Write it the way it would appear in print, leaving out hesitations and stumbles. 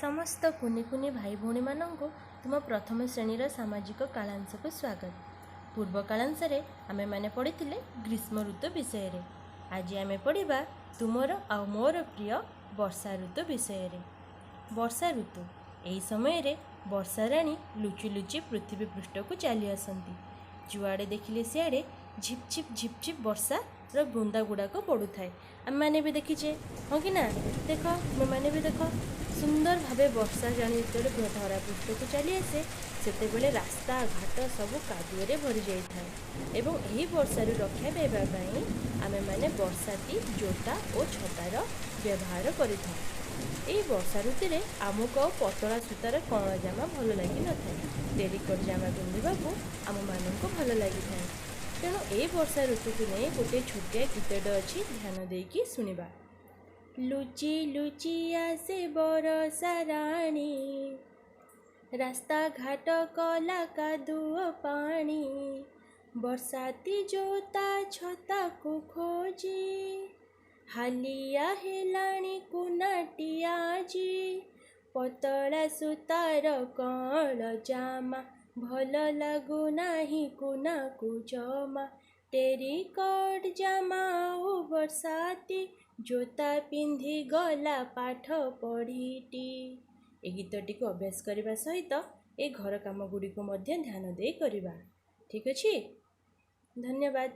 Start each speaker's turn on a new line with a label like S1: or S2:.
S1: समस्त कुनि कुनि भाई भौणी मानंकु तुम प्रथम श्रेणीर सामाजिक कालांश को स्वागत। पूर्व कालांश रे आमे माने पढ़िथिले ग्रीष्म ऋतु विषय रे। आज आमे पढ़िबा तुमर आ मोर प्रिय वर्षा ऋतु विषय रे। वर्षा ऋतु एही समय रे वर्षा राणी लुचि लुचि पृथ्वी पृष्ठ को चली आसंती। जुआड़े देखिले सियाड़े झिप झिप वर्षा रो बूंदा गुड़ाक पड़ू थाए। आम मैंने भी देखीचे हाँ कि ना। देख मैं मैंने भी देख सुंदर भावे वर्षा राणी जो धरा पृष्ठ को चली आसे से रास्ता घाट सबू कादुअरे भरी जाए एवं यही वर्षारू रक्षा पाइबापी आमे माने वर्षाती जोता और छतार व्यवहार करिथा। एही वर्षा ऋतु रे आमको पतला सूतार कण जामा भल लगी न थाए। टेरिकट जामा पिंधिबाकू आम माननको भल लगी थाए। तेणु ए वर्षा ऋतु को नहीं गोटे छोटिया गीतटे अच्छी ध्यान देकी सुनिबा। लुचि लुचि आसे बरसा राणी रास्ता घाट कला कादुओ पानी बरसाती जोता छता को खोजी हालिया हेलाणी कुनाटिया जी पतला सुतार कण जामा भल लागू नाही कुना को जमा टेरिकट जामा ओ बरसाती जोता पिंधि गला पाठ पढ़ीटी। ए गीतटी को अभ्यास करने सहित ए घर काम गुड़ी को ध्यान दे करवा। ठीक अच्छे, धन्यवाद।